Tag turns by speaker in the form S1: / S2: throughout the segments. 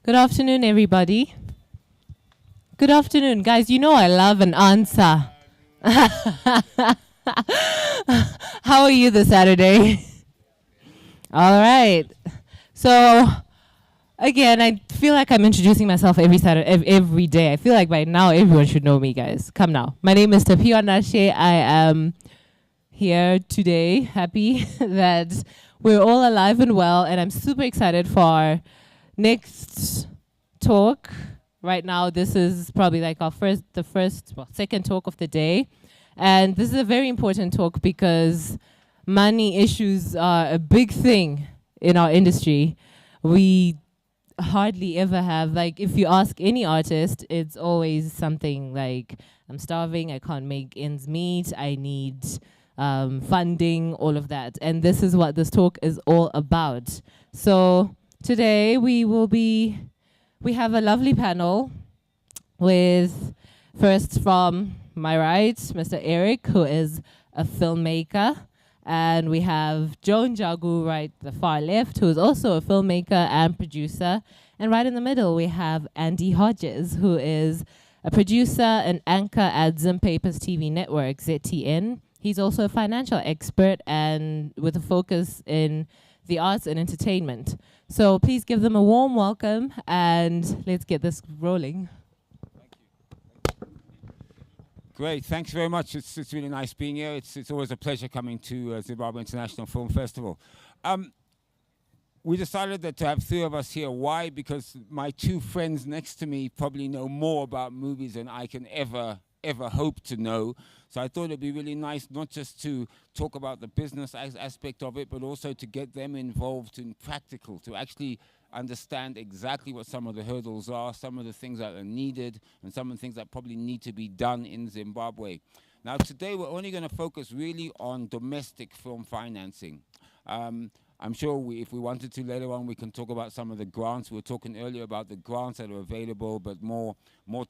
S1: Good afternoon, everybody. Good afternoon, guys. You know I love an answer. How are you this Saturday? All right. So, again, I feel like I'm introducing myself every Saturday, every day. I feel like by now everyone should know me, guys. Come now. My name is Tapiwa. I am here today, happy that we're all alive and well, and I'm super excited for our next talk. Right now, this is probably like our second talk of the day. And this is a very important talk because money issues are a big thing in our industry. We hardly ever have, like, if you ask any artist, it's always something like, I'm starving, I can't make ends meet, I need funding, all of that. And this is what this talk is all about. So today we have a lovely panel with, first from my right, Mr. Eric, who is a filmmaker. And we have Joan Jagu right the far left, who is also a filmmaker and producer. And right in the middle, we have Andy Hodges, who is a producer and anchor at Zim Papers TV Network, ZTN. He's also a financial expert and with a focus in the arts and entertainment. So please give them a warm welcome and let's get this rolling.
S2: Great, thanks very much. It's really nice being here. It's always a pleasure coming to Zimbabwe International Film Festival. We decided that to have three of us here. Why? Because my two friends next to me probably know more about movies than I can ever hope to know. So I thought it'd be really nice not just to talk about the business aspect of it, but also to get them involved in practical, to actually understand exactly what some of the hurdles are, some of the things that are needed, and some of the things that probably need to be done in Zimbabwe. Now today we're only going to focus really on domestic film financing. I'm sure if we wanted to later on, we can talk about some of the grants. We were talking earlier about the grants that are available, but more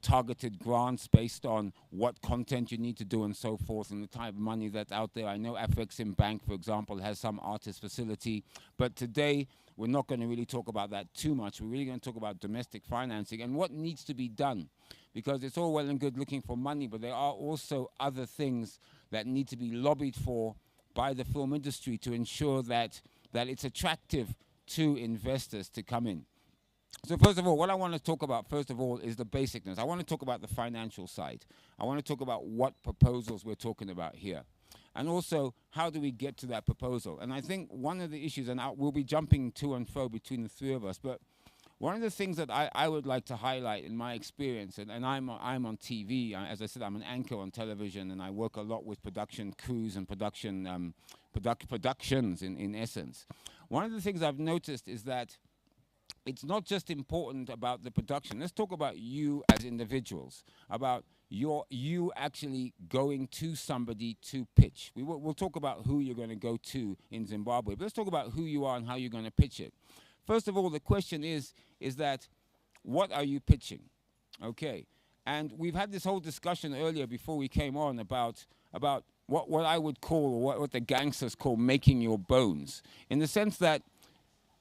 S2: targeted grants based on what content you need to do and so forth, and the type of money that's out there. I know Afrexim Bank, for example, has some artist facility, but today we're not going to really talk about that too much. We're really going to talk about domestic financing and what needs to be done, because it's all well and good looking for money, but there are also other things that need to be lobbied for by the film industry to ensure that it's attractive to investors to come in. So first of all, what I want to talk about first of all is the basicness. I want to talk about the financial side. I want to talk about what proposals we're talking about here. And also, how do we get to that proposal? And I think one of the issues, and we'll be jumping to and fro between the three of us, but one of the things that I would like to highlight in my experience, and I'm on TV, as I said, I'm an anchor on television, and I work a lot with production crews and productions in essence. One of the things I've noticed is that it's not just important about the production. Let's talk about you as individuals, about you actually going to somebody to pitch. We'll talk about who you're going to go to in Zimbabwe, but let's talk about who you are and how you're going to pitch it. First of all, the question is that, what are you pitching? Okay, and we've had this whole discussion earlier before we came on about what I would call, or what the gangsters call, making your bones, in the sense that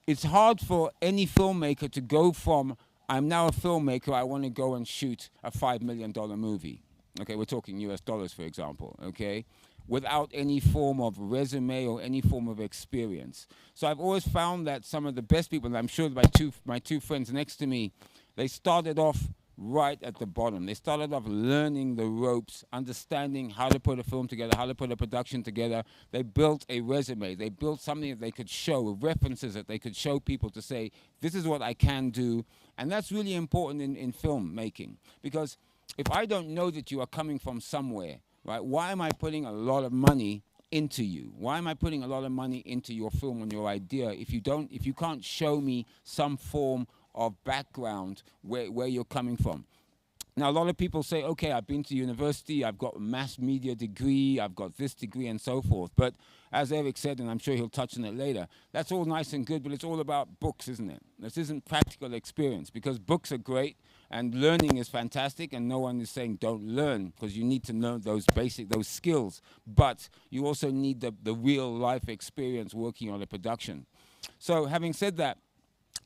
S2: it's hard for any filmmaker to go from, I'm now a filmmaker, I want to go and shoot a $5 million movie. Okay, we're talking US dollars, for example, okay? Without any form of resume or any form of experience. So I've always found that some of the best people, and I'm sure my two friends next to me, they started off right at the bottom. They started off learning the ropes, understanding how to put a film together, how to put a production together. They built a resume. They built something that they could show, references that they could show people to say, this is what I can do. And that's really important in filmmaking, because if I don't know that you are coming from somewhere, right? Why am I putting a lot of money into you? Why am I putting a lot of money into your film and your idea if you can't show me some form of background where you're coming from? Now, a lot of people say, okay, I've been to university, I've got a mass media degree, I've got this degree and so forth. But as Eric said, and I'm sure he'll touch on it later, that's all nice and good, but it's all about books, isn't it? This isn't practical experience, because books are great and learning is fantastic, and no one is saying don't learn, because you need to know those skills. But you also need the real life experience working on a production. So having said that,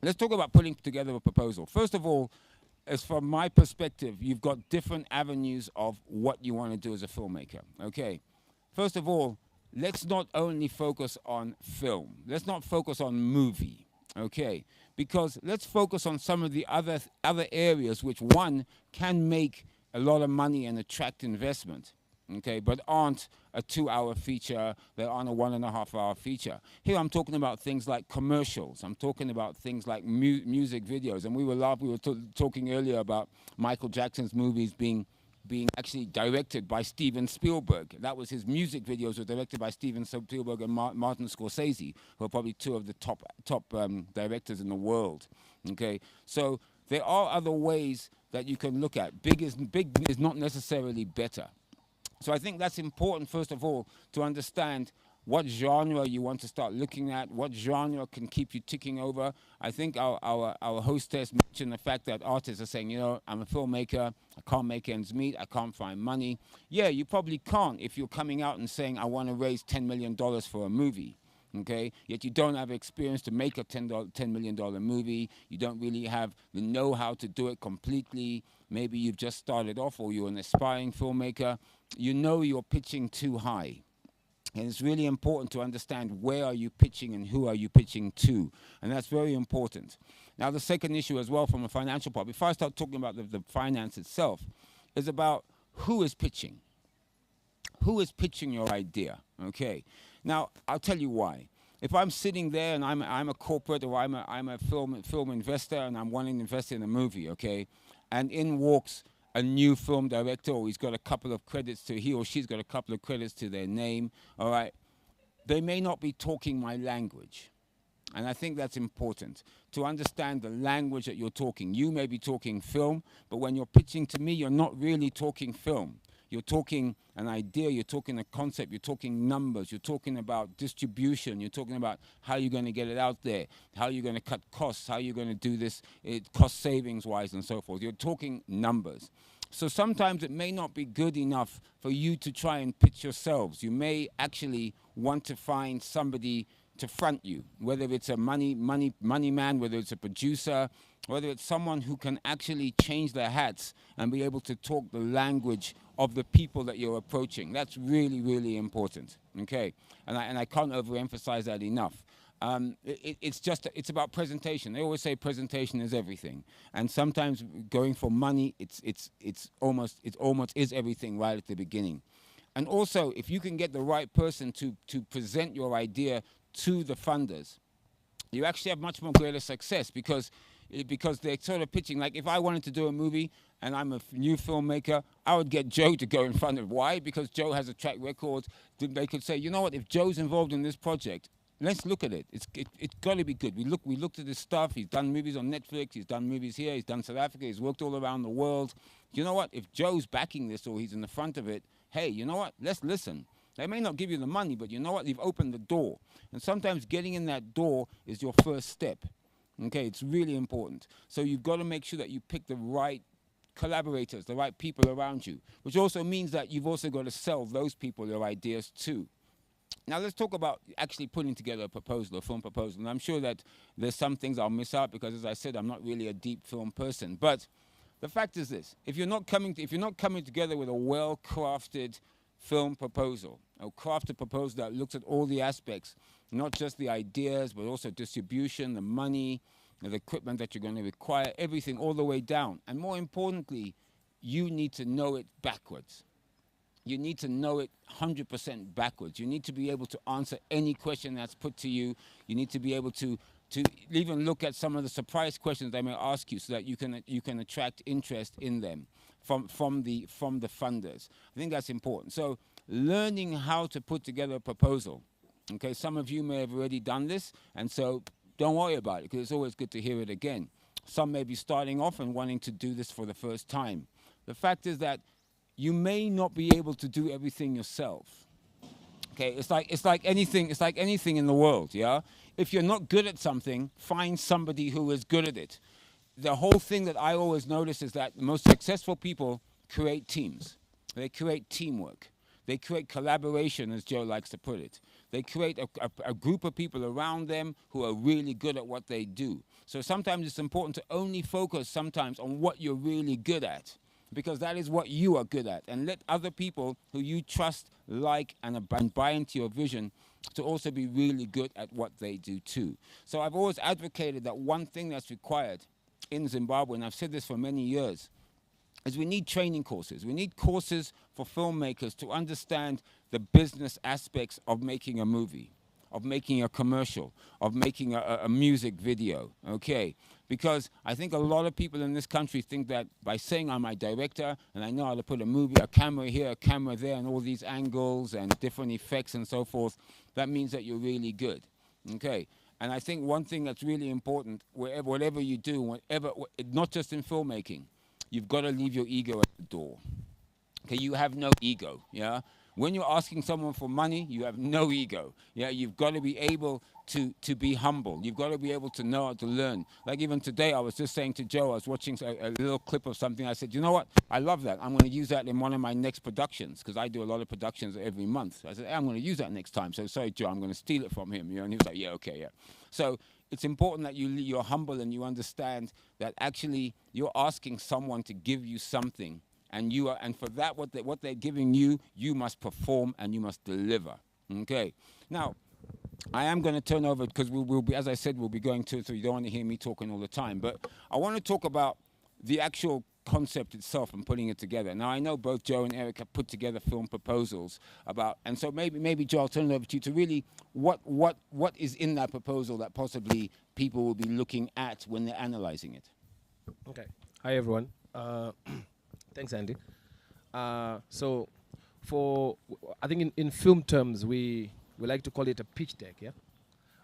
S2: let's talk about putting together a proposal. First of all, as from my perspective, you've got different avenues of what you want to do as a filmmaker. Okay, first of all, let's not only focus on film. Let's not focus on movie. Okay, because let's focus on some of the other areas which one can make a lot of money and attract investment. Okay, but aren't a 2-hour feature, they aren't a 1.5-hour feature. Here I'm talking about things like commercials. I'm talking about things like music videos. And we were talking earlier about Michael Jackson's movies being actually directed by Steven Spielberg. That was his music videos were directed by Steven Spielberg and Martin Scorsese, who are probably two of the top directors in the world. Okay, so there are other ways that you can look at. Big is not necessarily better. So I think that's important, first of all, to understand what genre you want to start looking at, what genre can keep you ticking over. I think our hostess mentioned the fact that artists are saying, you know, I'm a filmmaker, I can't make ends meet, I can't find money. Yeah, you probably can't if you're coming out and saying, I want to raise $10 million for a movie. Okay, yet you don't have experience to make a $10 million movie. You don't really have the know-how to do it completely. Maybe you've just started off, or you're an aspiring filmmaker. You know you're pitching too high. And it's really important to understand where are you pitching and who are you pitching to. And that's very important. Now, the second issue as well from a financial point, before I start talking about the finance itself, is about who is pitching. Who is pitching your idea, okay? Now, I'll tell you why. If I'm sitting there and I'm a corporate, or I'm a film investor and I'm wanting to invest in a movie, okay, and in walks a new film director, or he or she's got a couple of credits to their name, all right, they may not be talking my language. And I think that's important, to understand the language that you're talking. You may be talking film, but when you're pitching to me, you're not really talking film. You're talking an idea, you're talking a concept, you're talking numbers, you're talking about distribution, you're talking about how you're going to get it out there, how you're going to cut costs, how you're going to do this cost savings wise and so forth. You're talking numbers. So sometimes it may not be good enough for you to try and pitch yourselves. You may actually want to find somebody to front you, whether it's a money man, whether it's a producer, whether it's someone who can actually change their hats and be able to talk the language of the people that you're approaching. That's really, really important, okay? And I can't overemphasize that enough. It's about presentation. They always say presentation is everything. And sometimes going for money, it almost is everything right at the beginning. And also, if you can get the right person to present your idea to the funders, you actually have much more greater success, because they're sort of pitching. Like if I wanted to do a movie and I'm a new filmmaker, I would get Joe to go in front of. Why? Because Joe has a track record. They could say, you know what, if Joe's involved in this project, let's look at it. It's got to be good. We looked at his stuff. He's done movies on Netflix. He's done movies here. He's done South Africa. He's worked all around the world. You know what? If Joe's backing this, or he's in the front of it, hey, you know what? Let's listen. They may not give you the money, but you know what? You've opened the door. And sometimes getting in that door is your first step. Okay, it's really important. So you've got to make sure that you pick the right collaborators, the right people around you, which also means that you've also got to sell those people your ideas too. Now let's talk about actually putting together a proposal, a film proposal. And I'm sure that there's some things I'll miss out because, as I said, I'm not really a deep film person. But the fact is this: if you're not coming together with a well-crafted film proposal, a crafted proposal that looks at all the aspects, not just the ideas, but also distribution, the money, the equipment that you're going to require, everything all the way down. And more importantly, you need to know it backwards. You need to know it 100% backwards. You need to be able to answer any question that's put to you. You need to be able to even look at some of the surprise questions they may ask you, so that you can attract interest in them from the funders. I think that's important. So learning how to put together a proposal. Okay, some of you may have already done this, and so don't worry about it, because it's always good to hear it again. Some may be starting off and wanting to do this for the first time. The fact is that you may not be able to do everything yourself. Okay, it's like anything in the world, yeah? If you're not good at something, find somebody who is good at it. The whole thing that I always notice is that the most successful people create teams. They create teamwork. They create collaboration, as Joe likes to put it. They create a group of people around them who are really good at what they do. So sometimes it's important to only focus sometimes on what you're really good at, because that is what you are good at. And let other people who you trust, like, and buy into your vision to also be really good at what they do too. So I've always advocated that one thing that's required in Zimbabwe, and I've said this for many years, is we need training courses. We need courses for filmmakers to understand the business aspects of making a movie, of making a commercial, of making a music video, okay? Because I think a lot of people in this country think that by saying I'm a director and I know how to put a movie, a camera here, a camera there, and all these angles and different effects and so forth, that means that you're really good, okay? And I think one thing that's really important, whatever you do, not just in filmmaking, you've got to leave your ego at the door. Okay, you have no ego, yeah? When you're asking someone for money, you have no ego. Yeah, you've got to be able to be humble. You've got to be able to know how to learn. Like even today, I was just saying to Joe, I was watching a little clip of something. I said, you know what? I love that. I'm going to use that in one of my next productions, because I do a lot of productions every month. I said, hey, I'm going to use that next time. So sorry, Joe, I'm going to steal it from him. You know, and he was like, yeah, okay, yeah. So it's important that you're humble and you understand that actually you're asking someone to give you something. And for that, what they're giving you, you must perform and you must deliver. Okay. Now, I am going to turn over, because we'll be, as I said, we'll be going to, so you don't want to hear me talking all the time. But I want to talk about the actual concept itself and putting it together. Now, I know both Joe and Eric have put together film proposals about, and so maybe Joe, I'll turn it over to you to really, what is in that proposal that possibly people will be looking at when they're analyzing it.
S3: Okay. Hi, everyone. Thanks, Andy. So, I think in film terms, we like to call it a pitch deck, yeah?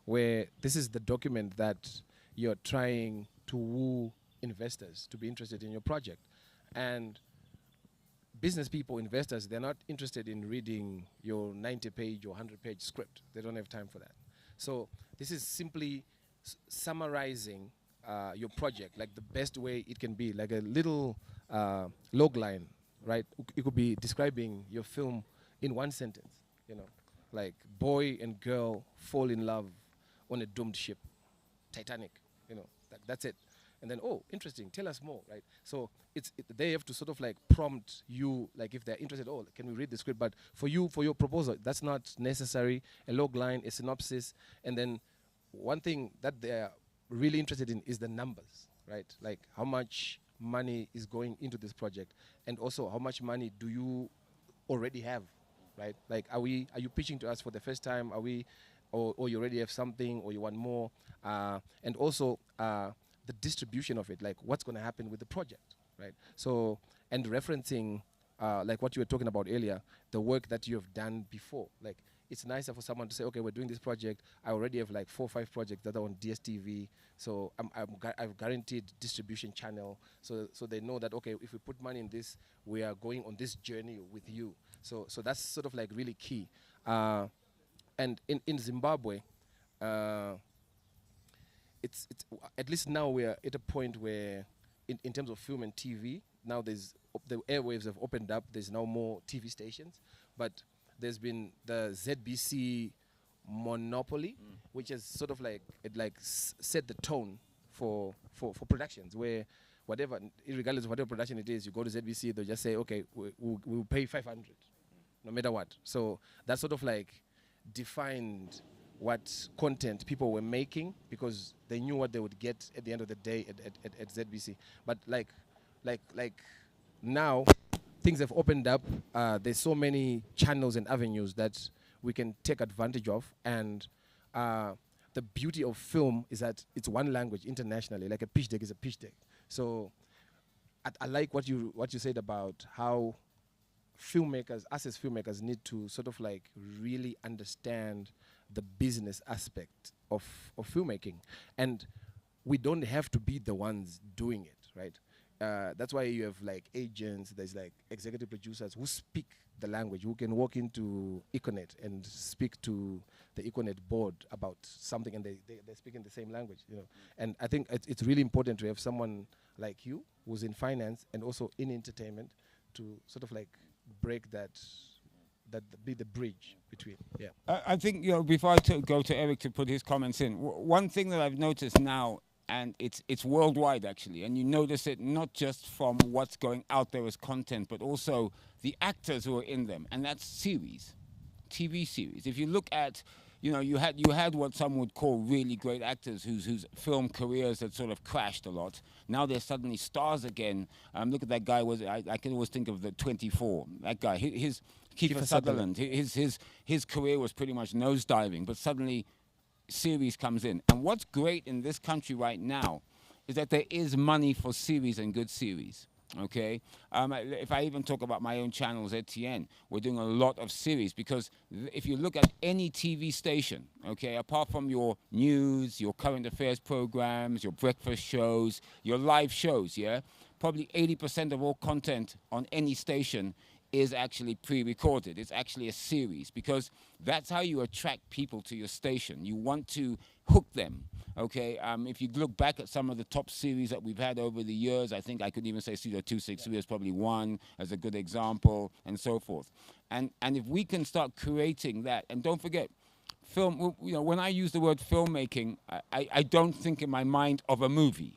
S3: Where this is the document that you're trying to woo investors to be interested in your project. And business people, investors, they're not interested in reading your 90-page or 100-page script. They don't have time for that. So this is simply summarizing your project, like the best way it can be, like a little log line, right? It could be describing your film in one sentence, you know, like boy and girl fall in love on a doomed ship, Titanic, you know, that's it. And then, oh, interesting, tell us more, right? So they have to sort of like prompt you, like if they're interested, oh, can we read the script? But for your proposal, that's not necessary. A log line, a synopsis, and then one thing that they're really interested in is the numbers, right? Like how much money is going into this project, and also how much money do you already have, right? Like are you pitching to us for the first time? Are we, or you already have something, or you want more? And also the distribution of it, like what's going to happen with the project, right? So, and referencing like what you were talking about earlier, the work that you have done before. Like it's nicer for someone to say, okay, we're doing this project. I already have like 4 or 5 projects that are on DSTV. So I've guaranteed distribution channel. So they know that, okay, if we put money in this, we are going on this journey with you. So that's sort of like really key. And in Zimbabwe, it's at least now we are at a point where in terms of film and TV, now the airwaves have opened up. There's now more TV stations, but there's been the ZBC monopoly, which has sort of like set the tone for productions, where whatever, regardless of whatever production it is, you go to ZBC, they'll just say, okay, we'll pay 500, no matter what. So that sort of like defined what content people were making, because they knew what they would get at the end of the day at ZBC. But like now, things have opened up. There's so many channels and avenues that we can take advantage of, and the beauty of film is that it's one language internationally. Like a pitch deck is a pitch deck. So I like what you said about how filmmakers, us as filmmakers, need to sort of like really understand the business aspect of filmmaking, and we don't have to be the ones doing it, right? That's why you have like agents, there's like executive producers who speak the language, who can walk into Econet and speak to the Econet board about something, and they're speaking the same language, you know. And I think it's really important to have someone like you who's in finance and also in entertainment to sort of like break that that be the bridge between. Yeah.
S2: I think, before I go to Eric to put his comments in, one thing that I've noticed now, and it's worldwide actually, and you notice it not just from what's going out there as content, but also the actors who are in them, and that's series, TV series. If you look at, you had what some would call really great actors whose film careers had sort of crashed a lot. Now they're suddenly stars again. Look at that guy. I can always think of the 24. That guy, his Kiefer Sutherland. His career was pretty much nosediving, but suddenly series comes in. And what's great in this country right now is that there is money for series and good series. Okay, if I even talk about my own channel, ZTN, we're doing a lot of series, because if you look at any TV station, okay, apart from your news, your current affairs programs, your breakfast shows, your live shows, yeah, probably 80% of all content on any station is actually pre-recorded. It's actually a series, because that's how you attract people to your station. You want to hook them, okay? If you look back at some of the top series that we've had over the years, I think I could even say Studio 263 is probably one as a good example, and so forth. And if we can start creating that, and don't forget, film, when I use the word filmmaking, I don't think in my mind of a movie.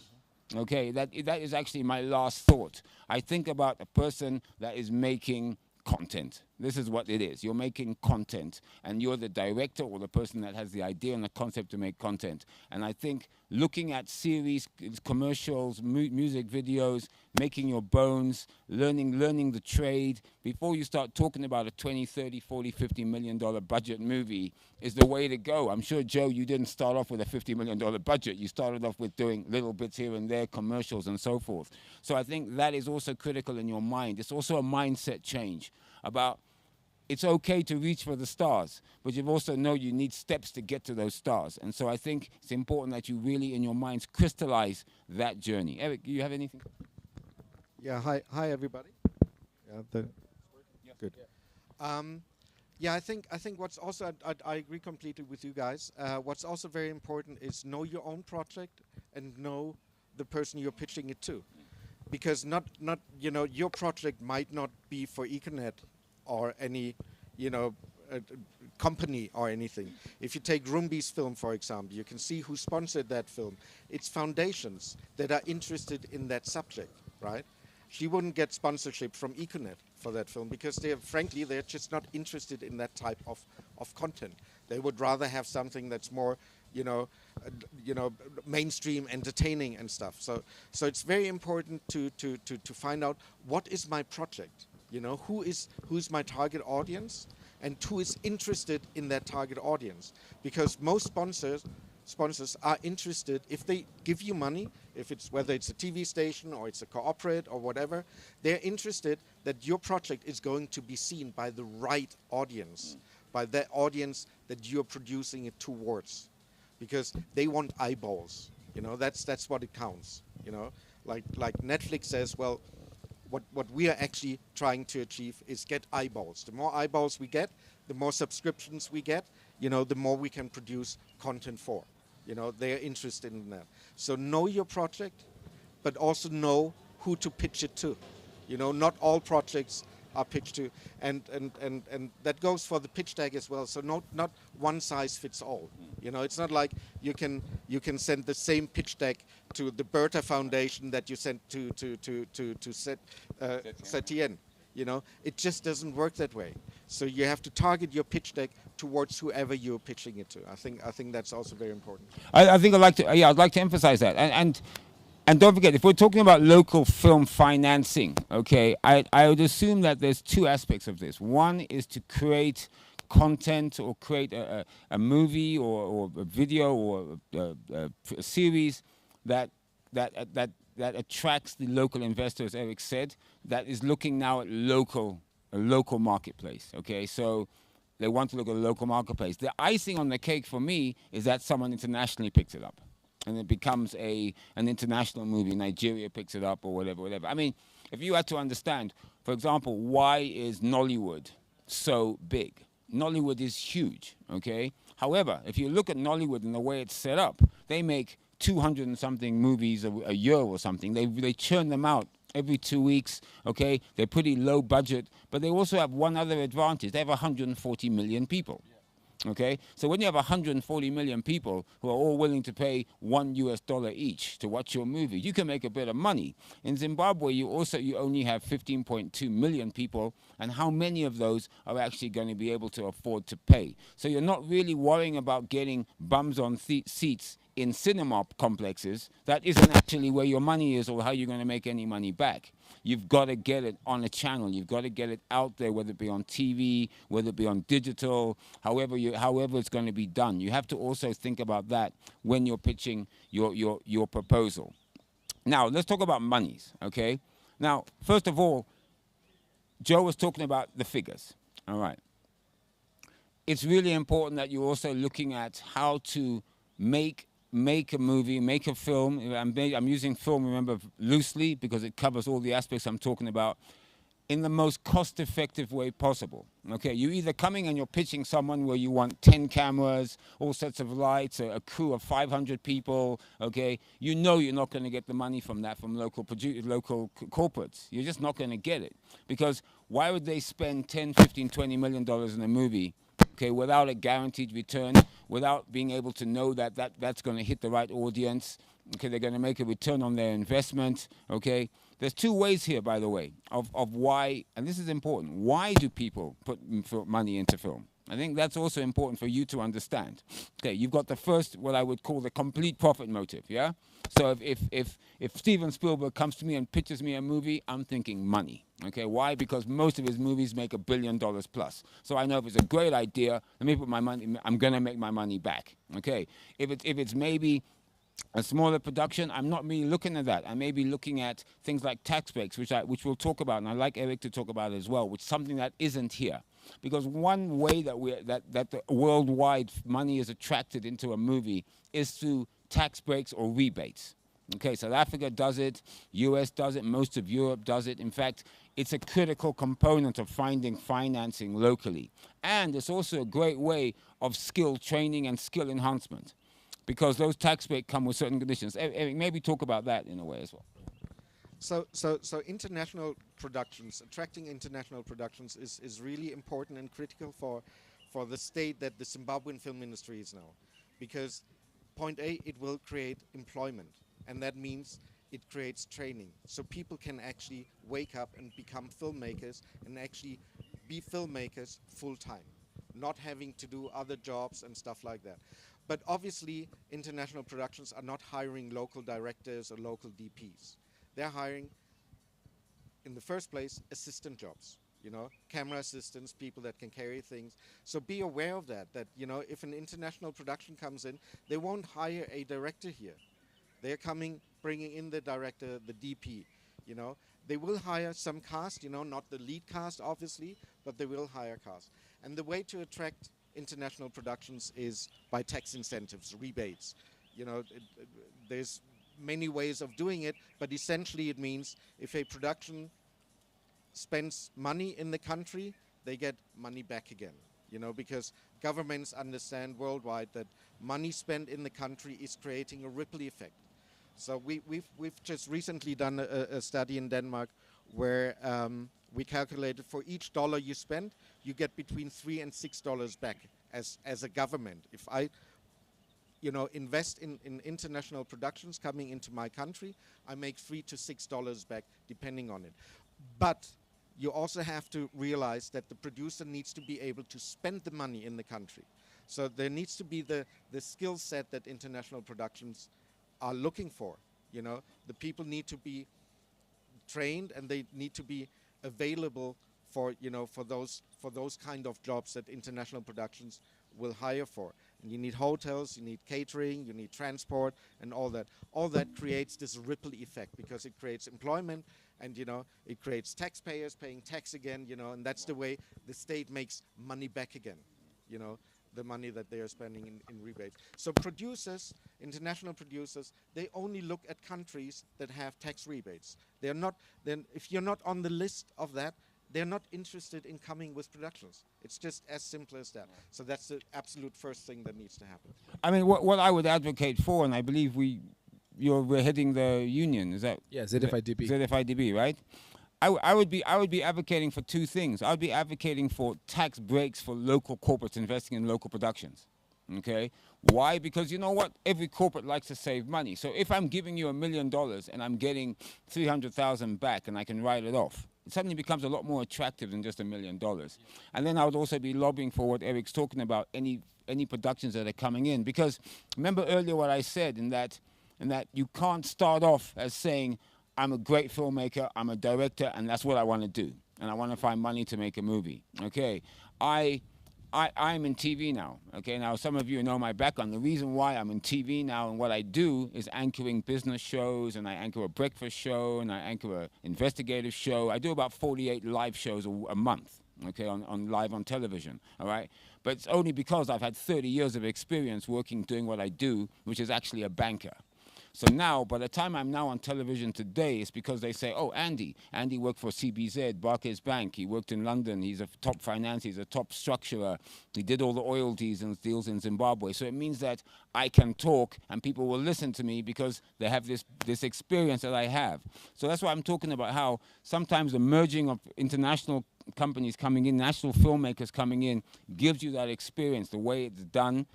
S2: Okay, that is actually my last thought. I think about a person that is making content. This is what it is. You're making content, and you're the director or the person that has the idea and the concept to make content. And I think looking at series, commercials, music videos, making your bones, learning the trade, before you start talking about a 20, 30, 40, $50 million budget movie is the way to go. I'm sure, Joe, you didn't start off with a $50 million budget. You started off with doing little bits here and there, commercials and so forth. So I think that is also critical in your mind. It's also a mindset change about it's okay to reach for the stars, but you also know you need steps to get to those stars. And so I think it's important that you really, in your minds, crystallize that journey. Eric, do you have anything?
S4: Yeah, hi everybody. Yeah, good. Yeah, I think what's also, I agree completely with you guys. What's also very important is know your own project and know the person you're pitching it to. Because not your project might not be for Econet or any, company or anything. If you take Rumbi's film, for example, you can see who sponsored that film. It's foundations that are interested in that subject, right? She wouldn't get sponsorship from Econet for that film because they're just not interested in that type of content. They would rather have something that's more, mainstream, entertaining and stuff. So it's very important to find out what is my project. Who's my target audience and who is interested in that target audience. Because most sponsors are interested, if they give you money, whether it's a TV station or it's a corporate or whatever, they're interested that your project is going to be seen by the right audience, by that audience that you're producing it towards. Because they want eyeballs, that's what it counts, Like Netflix says, well, what we are actually trying to achieve is get eyeballs. The more eyeballs we get, the more subscriptions we get, the more we can produce content for. They're interested in that. So know your project, but also know who to pitch it to. Not all projects are pitched to, and that goes for the pitch deck as well. So not one size fits all. It's not like you can send the same pitch deck to the Bertha Foundation that you sent to Setien. It just doesn't work that way. So you have to target your pitch deck towards whoever you're pitching it to. I think that's also very important.
S2: I think I'd like to emphasize that. And don't forget, if we're talking about local film financing, okay, I would assume that there's two aspects of this. One is to create content or create a movie or a video or a series that attracts the local investor, as Eric said, that is looking now at a local marketplace, okay? So they want to look at a local marketplace. The icing on the cake for me is that someone internationally picks it up. And it becomes an international movie. Nigeria picks it up or whatever. I mean, if you had to understand, for example, why is Nollywood so big? Nollywood is huge, okay? However, if you look at Nollywood and the way it's set up, they make 200 and something movies a year or something. They churn them out every 2 weeks, okay? They're pretty low budget, but they also have one other advantage. They have 140 million people. Okay, so when you have 140 million people who are all willing to pay $1 each to watch your movie, you can make a bit of money. In Zimbabwe, you only have 15.2 million people, and how many of those are actually going to be able to afford to pay? So you're not really worrying about getting bums on seats in cinema complexes. That isn't actually where your money is or how you're going to make any money back. You've got to get it on a channel. You've got to get it out there, whether it be on TV, whether it be on digital, however it's going to be done. You have to also think about that when you're pitching your proposal. Now, let's talk about monies, okay? Now, first of all, Joe was talking about the figures, all right? It's really important that you're also looking at how to make a movie, make a film. I'm using film, remember, loosely because it covers all the aspects I'm talking about in the most cost-effective way possible. Okay, you're either coming and you're pitching someone where you want 10 cameras, all sets of lights, a crew of 500 people, okay? You know you're not going to get the money from that from local corporates. You're just not going to get it. Because why would they spend 10, 15, $20 million in a movie, okay, without a guaranteed return, without being able to know that's going to hit the right audience? Okay, they're going to make a return on their investment, okay? There's two ways here, by the way, of why, and this is important. Why do people put money into film? I think that's also important for you to understand. Okay, you've got the first, what I would call the complete profit motive, yeah? So if Steven Spielberg comes to me and pitches me a movie, I'm thinking money, okay? Why? Because most of his movies make $1 billion plus. So I know if it's a great idea, let me put my money, I'm going to make my money back, okay? If it's maybe a smaller production, I'm not really looking at that. I may be looking at things like tax breaks, which we'll talk about, and I'd like Eric to talk about as well, which is something that isn't here. Because one way that the worldwide money is attracted into a movie is through tax breaks or rebates. Okay, South Africa does it, US does it, most of Europe does it. In fact, it's a critical component of finding financing locally. And it's also a great way of skill training and skill enhancement, because those tax breaks come with certain conditions. Eric, maybe talk about that in a way as well.
S4: So international productions, attracting international productions is really important and critical for the state that the Zimbabwean film industry is now. Because point A, it will create employment, and that means it creates training. So people can actually wake up and become filmmakers and actually be filmmakers full time, not having to do other jobs and stuff like that. But obviously, international productions are not hiring local directors or local DPs. They're hiring, in the first place, assistant jobs, you know, camera assistants, people that can carry things. So be aware of that, you know, if an international production comes in, they won't hire a director here. They're coming, bringing in the director, the DP, you know. They will hire some cast, you know, not the lead cast, obviously, but they will hire cast. And the way to attract international productions is by tax incentives, rebates. You know, there's many ways of doing it, but essentially it means if a production spends money in the country, they get money back again. You know, because governments understand worldwide that money spent in the country is creating a ripple effect. So we've just recently done a study in Denmark where we calculated for each dollar you spend, you get between $3 and $6 back as a government. If I, you know, invest in international productions coming into my country, I make $3 to $6 back, depending on it. But you also have to realize that the producer needs to be able to spend the money in the country. So there needs to be the skill set that international productions are looking for. You know, the people need to be trained and they need to be available for, you know, for those kind of jobs that international productions will hire for. And you need hotels, you need catering, you need transport, and all that. All that creates this ripple effect because it creates employment, and you know, it creates taxpayers paying tax again, you know, and that's the way the state makes money back again, you know, the money that they are spending in rebates. So producers, international producers, they only look at countries that have tax rebates. They're not, then if you're not on the list of that, they're not interested in coming with productions. It's just as simple as that. So that's the absolute first thing that needs to happen.
S2: I mean, what I would advocate for, and I believe you're heading the union. Is that?
S3: Yeah, ZIFFT.
S2: ZIFFT, right? I would be advocating for two things. I would be advocating for tax breaks for local corporates investing in local productions. Okay, why? Because you know what? Every corporate likes to save money. So if I'm giving you $1 million and I'm getting 300,000 back and I can write it off, it suddenly becomes a lot more attractive than just $1 million. And then I would also be lobbying for what Eric's talking about, any productions that are coming in. Because remember earlier what I said in that you can't start off as saying, I'm a great filmmaker, I'm a director, and that's what I want to do. And I want to find money to make a movie. Okay, I'm in TV now. Okay, now some of you know my background. The reason why I'm in TV now and what I do is anchoring business shows, and I anchor a breakfast show, and I anchor an investigative show. I do about 48 live shows a month, okay, on live on television, all right? But it's only because I've had 30 years of experience doing what I do, which is actually a banker. So now, by the time I'm now on television today, it's because they say, oh, Andy worked for CBZ, Barclays Bank. He worked in London. He's a top financier. He's a top structurer. He did all the oil deals in Zimbabwe. So it means that I can talk and people will listen to me because they have this experience that I have. So that's why I'm talking about how sometimes the merging of international companies coming in, national filmmakers coming in, gives you that experience, the way it's done,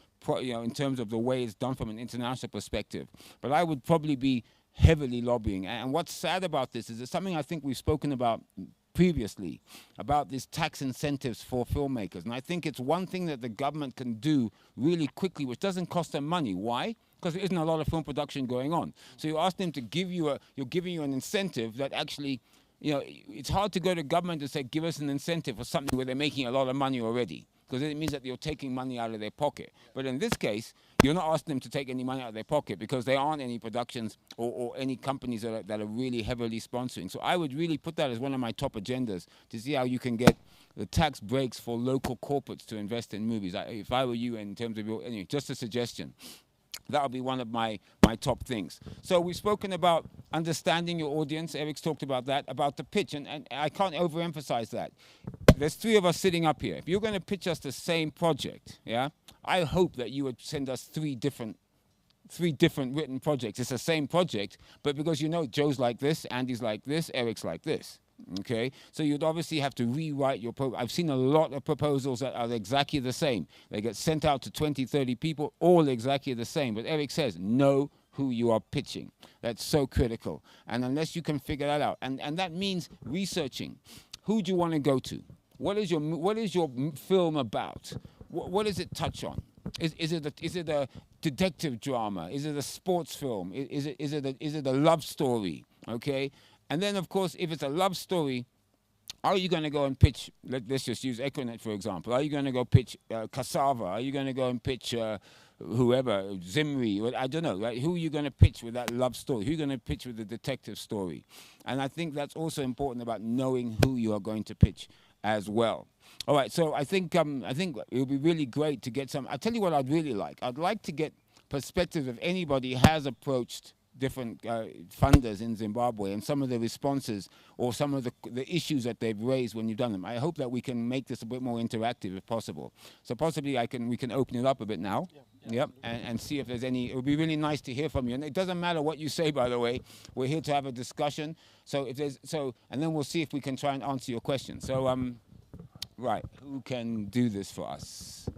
S2: in terms of the way it's done from an international perspective. But I would probably be heavily lobbying. And what's sad about this is it's something I think we've spoken about previously, about these tax incentives for filmmakers. And I think it's one thing that the government can do really quickly, which doesn't cost them money. Why? Because there isn't a lot of film production going on. So you ask them to give you you're giving you an incentive that actually, it's hard to go to government and say, give us an incentive for something where they're making a lot of money already, because it means that you're taking money out of their pocket. But in this case, you're not asking them to take any money out of their pocket because there aren't any productions or any companies that are really heavily sponsoring. So I would really put that as one of my top agendas, to see how you can get the tax breaks for local corporates to invest in movies. If I were you, in terms of anyway, just a suggestion. That would be one of my top things. So we've spoken about understanding your audience. Eric's talked about that, about the pitch, and I can't overemphasize that. There's three of us sitting up here. If you're going to pitch us the same project, yeah, I hope that you would send us three different written projects. It's the same project, but because Joe's like this, Andy's like this, Eric's like this. Okay, so you'd obviously have to rewrite your I've seen a lot of proposals that are exactly the same. They get sent out to 20, 30 people, all exactly the same. But Eric says, know who you are pitching. That's so critical. And unless you can figure that out, and that means researching. Who do you want to go to? What is your film about? What does it touch on? Is it a detective drama? Is it a sports film? Is it a love story? Okay. And then, of course, if it's a love story, are you going to go and pitch, let's just use Econet, for example. Are you going to go pitch Cassava? Are you going to go and pitch whoever, Zimri? I don't know, right? Who are you going to pitch with that love story? Who are you going to pitch with the detective story? And I think that's also important about knowing who you are going to pitch as well. All right, so I think it would be really great to get some. I'll tell you what I'd really like. I'd like to get perspectives if anybody has approached different funders in Zimbabwe and some of the responses or some of the issues that they've raised when you've done them. I hope that we can make this a bit more interactive if possible. So possibly we can open it up a bit now. Yep, and see if there's any. It would be really nice to hear from you. And it doesn't matter what you say, by the way. We're here to have a discussion. So and then we'll see if we can try and answer your question. So right, who can do this for us?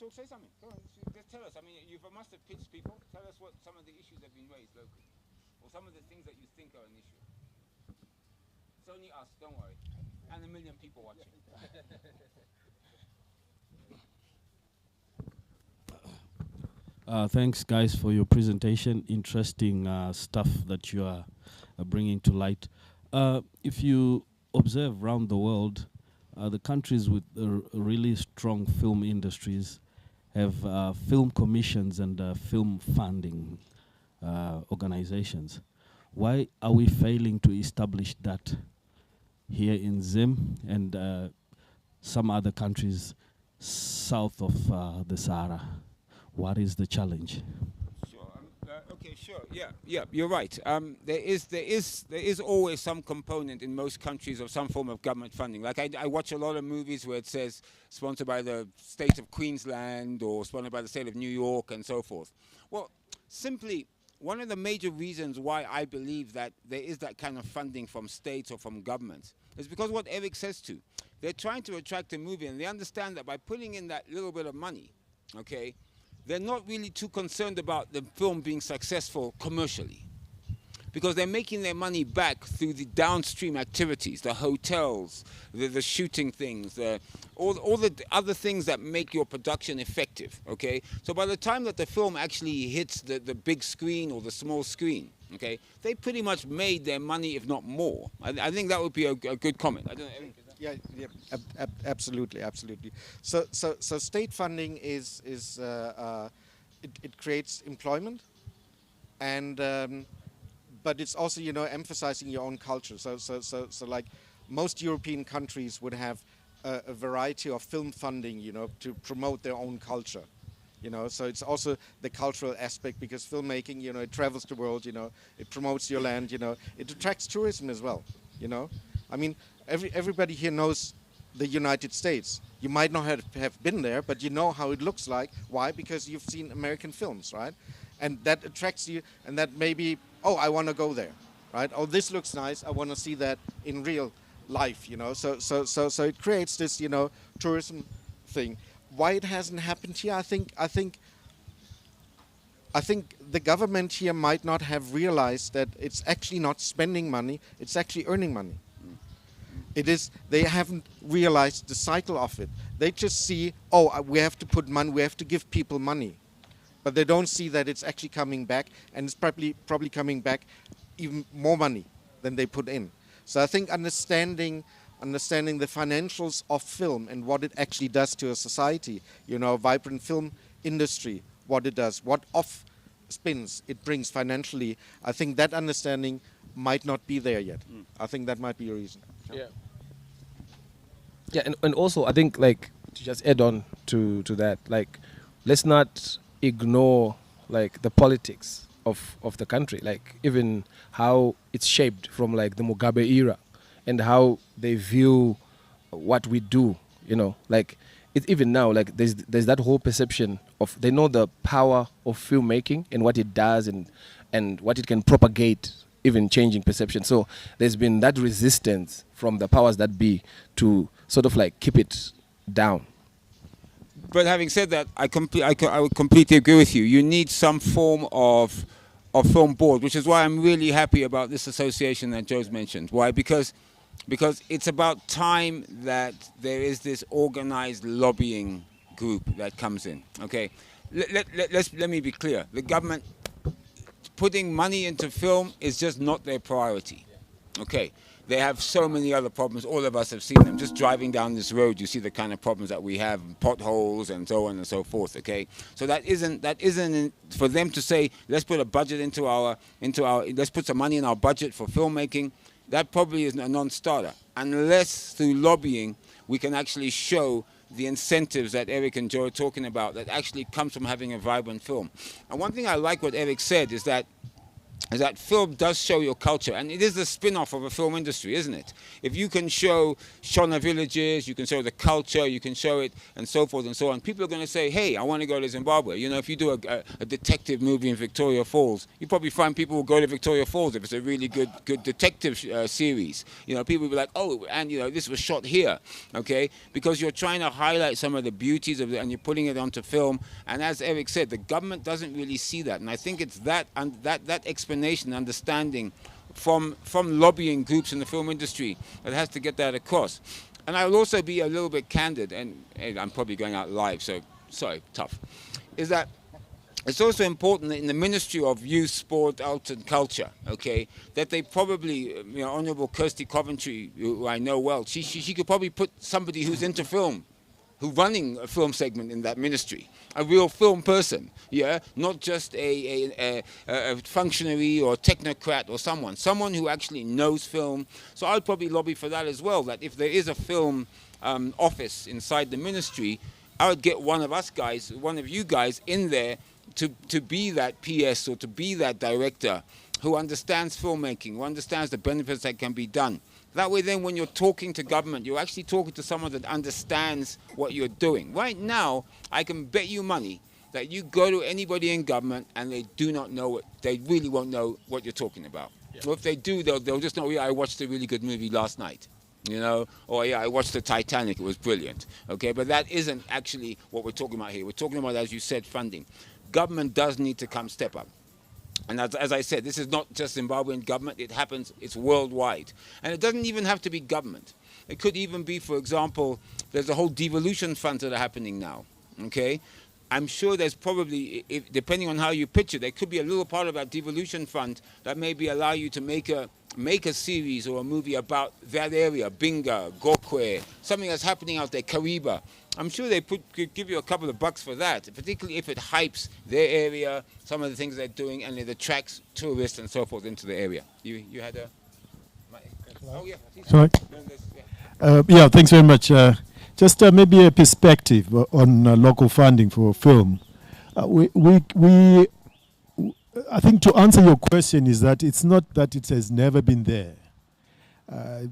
S2: Say something. Go on, just tell us. I mean, you must have pitched people. Tell us what some of the issues have been raised locally, or some of the things that you think are an issue. It's only us, don't worry, and 1 million people watching.
S5: Thanks, guys, for your presentation. Interesting stuff that you are bringing to light. If you observe around the world, the countries with really strong film industries have film commissions and film funding organizations. Why are we failing to establish that here in Zim and some other countries south of the Sahara? What is the challenge?
S2: Sure. Okay, sure. Yeah, you're right. There is always some component in most countries of some form of government funding. Like I watch a lot of movies where it says sponsored by the state of Queensland or sponsored by the state of New York and so forth. Well, simply one of the major reasons why I believe that there is that kind of funding from states or from governments is because what Eric says too. They're trying to attract a movie, and they understand that by putting in that little bit of money, okay, they're not really too concerned about the film being successful commercially, because they're making their money back through the downstream activities, the hotels, the shooting things, all the other things that make your production effective, okay? So by the time that the film actually hits the big screen or the small screen, okay, they pretty much made their money, if not more. I think that would be a good comment. I don't know.
S4: Yeah, absolutely. So state funding is it creates employment, and but it's also, you know, emphasizing your own culture. So like most European countries would have a variety of film funding, you know, to promote their own culture. You know, so it's also the cultural aspect, because filmmaking, you know, it travels the world, you know, it promotes your land, you know, it attracts tourism as well, you know. I mean, everybody here knows the United States. You might not have been there, but you know how it looks like. Why? Because you've seen American films, right? And that attracts you, and that maybe, oh, I want to go there, right? Oh, this looks nice. I want to see that in real life, you know. So it creates this, you know, tourism thing. Why it hasn't happened here? I think the government here might not have realized that it's actually not spending money; it's actually earning money. They haven't realized the cycle of it. They just see, oh, we have to put money, we have to give people money. But they don't see that it's actually coming back, and it's probably coming back even more money than they put in. So I think understanding the financials of film and what it actually does to a society, you know, vibrant film industry, what it does, what off spins it brings financially, I think that understanding might not be there yet. I think that might be a reason.
S3: Yeah, and also I think, like, to just add on to that, like, let's not ignore, like, the politics of the country, like even how it's shaped from, like, the Mugabe era and how they view what we do, you know, like it's even now, like there's that whole perception of, they know the power of filmmaking and what it does and what it can propagate, even changing perception. So there's been that resistance from the powers that be to sort of like keep it down.
S2: But having said that, I would completely agree with you. You need some form of film board, which is why I'm really happy about this association that Joe's mentioned. Why? Because it's about time that there is this organized lobbying group that comes in. Okay, let me be clear. The government putting money into film is just not their priority. Okay, they have so many other problems. All of us have seen them. Just driving down this road, you see the kind of problems that we have, potholes and so on and so forth. Okay, so that isn't for them to say, let's put a budget into our let's put some money in our budget for filmmaking. That probably is a non-starter, unless through lobbying we can actually show the incentives that Eric and Joe are talking about that actually comes from having a vibrant film. And one thing I like what Eric said is that film does show your culture, and it is the spin-off of a film industry, isn't it? If you can show Shona villages, you can show the culture, you can show it, and so forth and so on, people are going to say, hey, I want to go to Zimbabwe. You know, if you do a detective movie in Victoria Falls, you probably find people will go to Victoria Falls if it's a really good detective series. You know, people will be like, oh, and, you know, this was shot here, okay? Because you're trying to highlight some of the beauties of it, and you're putting it onto film. And as Eric said, the government doesn't really see that, and I think it's that explanation, understanding from lobbying groups in the film industry that has to get that across. And I will also be a little bit candid, and I'm probably going out live, so sorry, tough, is that it's also important that in the Ministry of Youth, Sport, Arts and Culture, okay, that they probably, you know, Honourable Kirsty Coventry, who I know well, she could probably put somebody who's into film, who's running a film segment in that ministry, a real film person, yeah, not just a functionary or technocrat or someone who actually knows film. So I'd probably lobby for that as well, that if there is a film office inside the ministry, I would get one of you guys in there to be that PS or to be that director who understands filmmaking, who understands the benefits that can be done. That way then when you're talking to government, you're actually talking to someone that understands what you're doing. Right now, I can bet you money that you go to anybody in government and they do not know what, they really won't know what you're talking about. Yeah. Or if they do, they'll just know, yeah, I watched a really good movie last night. You know, or yeah, I watched the Titanic, it was brilliant. Okay, but that isn't actually what we're talking about here. We're talking about, as you said, funding. Government does need to come step up. And as I said, this is not just Zimbabwean government, it happens, it's worldwide. And it doesn't even have to be government. It could even be, for example, there's a whole devolution funds that are happening now, okay? I'm sure there's probably, depending on how you pitch it, there could be a little part of that devolution fund that maybe allow you to make a series or a movie about that area, Bunga, Gokwe, something that's happening out there, Kwaramba. I'm sure they could give you a couple of bucks for that, particularly if it hypes their area, some of the things they're doing, and it attracts tourists and so forth into the area. You had a... Oh, yeah.
S6: Sorry. Yeah, thanks very much. Just maybe a perspective on local funding for film. I think to answer your question is that it's not that it has never been there.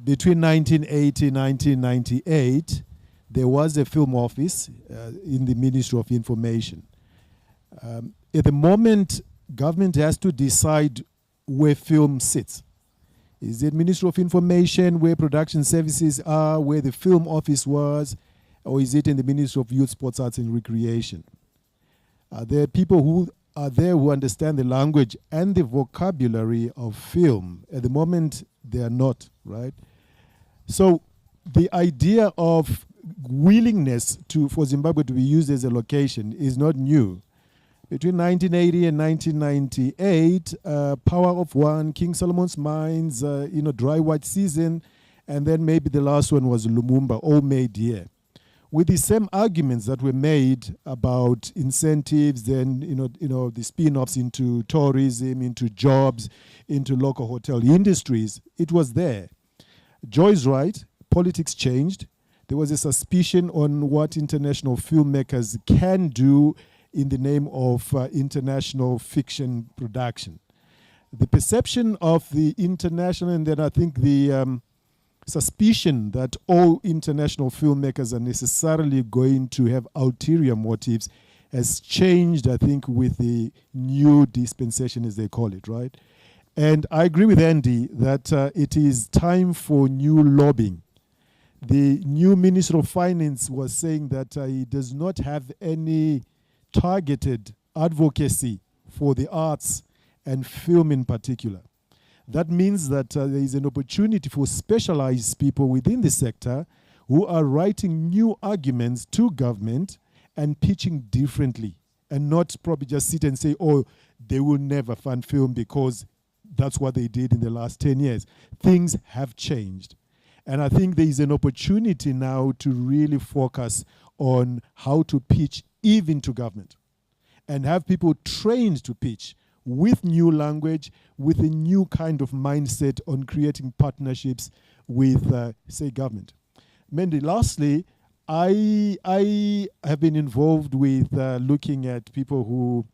S6: Between 1980 and 1998, there was a film office in the Ministry of Information. At the moment, government has to decide where film sits. Is it Ministry of Information, where production services are, where the film office was, or is it in the Ministry of Youth, Sports, Arts and Recreation? There are people who are there who understand the language and the vocabulary of film. At the moment, they are not, right? So the idea of willingness for Zimbabwe to be used as a location is not new. Between 1980 and 1998, Power of One, King Solomon's Mines, Dry White Season, and then maybe the last one was Lumumba, all made here. With the same arguments that were made about incentives, then the spin-offs into tourism, into jobs, into local hotel industries, it was there. Joy's right, politics changed. There was a suspicion on what international filmmakers can do in the name of international fiction production. The perception of the international, and then I think the suspicion that all international filmmakers are necessarily going to have ulterior motives has changed, I think, with the new dispensation, as they call it, right? And I agree with Andy that it is time for new lobbying. The new Minister of Finance was saying that he does not have any targeted advocacy for the arts and film in particular. That means that there is an opportunity for specialized people within the sector who are writing new arguments to government and pitching differently, and not probably just sit and say, oh, they will never fund film because that's what they did in the last 10 years. Things have changed. And I think there is an opportunity now to really focus on how to pitch even to government and have people trained to pitch with new language, with a new kind of mindset on creating partnerships with, say, government. Mendy, lastly, I have been involved with looking at people who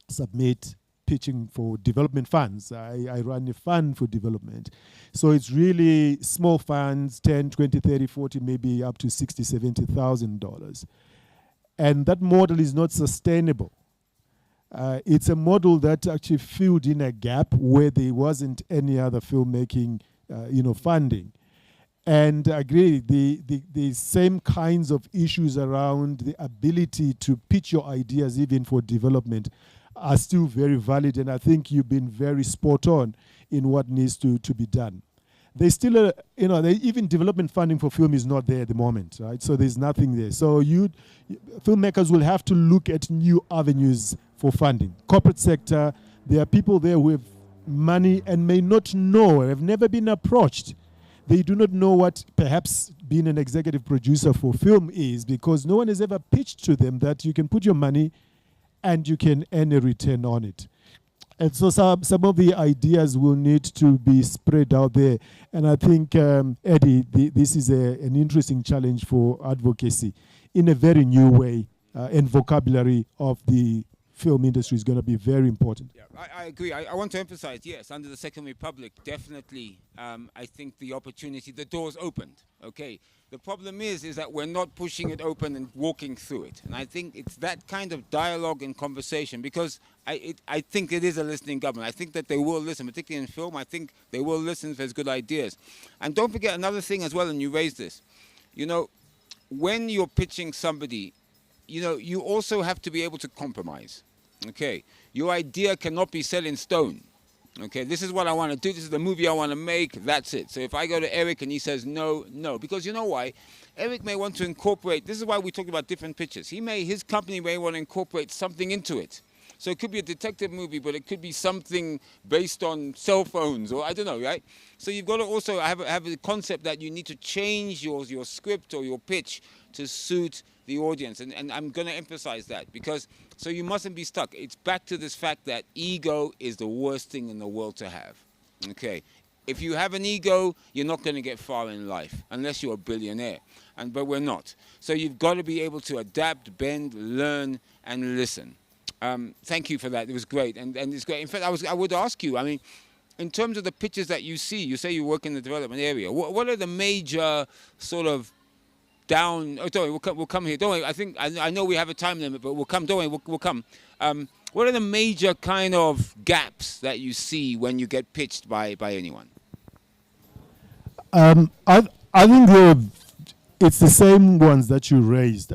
S6: submit pitching for development funds. I run a fund for development. So it's really small funds, 10, 20, 30, 40, maybe up to $60,000, $70,000. And that model is not sustainable. It's a model that actually filled in a gap where there wasn't any other filmmaking, funding. And I agree, the same kinds of issues around the ability to pitch your ideas even for development are still very valid, and I think you've been very spot on in what needs to be done. There's still even development funding for film is not there at the moment, right? So there's nothing there. So filmmakers will have to look at new avenues for funding. Corporate sector, there are people there who have money and may not know, have never been approached. They do not know what perhaps being an executive producer for film is, because no one has ever pitched to them that you can put your money and you can earn a return on it. And so some of the ideas will need to be spread out there. And I think, Eddie, this is an interesting challenge for advocacy in a very new way and vocabulary of the film industry is going to be very important.
S2: Yeah, I agree. I want to emphasize, yes, under the Second Republic, definitely, I think the opportunity, the doors opened, okay? The problem is that we're not pushing it open and walking through it. And I think it's that kind of dialogue and conversation, because I think it is a listening government. I think that they will listen, particularly in film. I think they will listen if there's good ideas. And don't forget another thing as well, and you raised this. You know, when you're pitching somebody, you know, you also have to be able to compromise. Okay, your idea cannot be set in stone. Okay, this is what I want to do. This is the movie I want to make. That's it. So if I go to Eric and he says no, no, because you know why? Eric may want to incorporate. This is why we talk about different pitches. His company may want to incorporate something into it. So it could be a detective movie, but it could be something based on cell phones, or I don't know, right? So you've got to also have a concept that you need to change your script or your pitch to suit the audience. And I'm going to emphasize that, because so you mustn't be stuck. It's back to this fact that ego is the worst thing in the world to have. Okay. If you have an ego, you're not going to get far in life unless you're a billionaire. But we're not. So you've got to be able to adapt, bend, learn, and listen. Thank you for that. It was great. And it's great. In fact, I would ask you, I mean, in terms of the pitches that you see, you say you work in the development area. What are the major sort of down? Oh, don't worry, we'll come here. Don't worry. I know we have a time limit, but we'll come. Don't worry, we'll come. What are the major kind of gaps that you see when you get pitched by anyone?
S6: I think it's the same ones that you raised.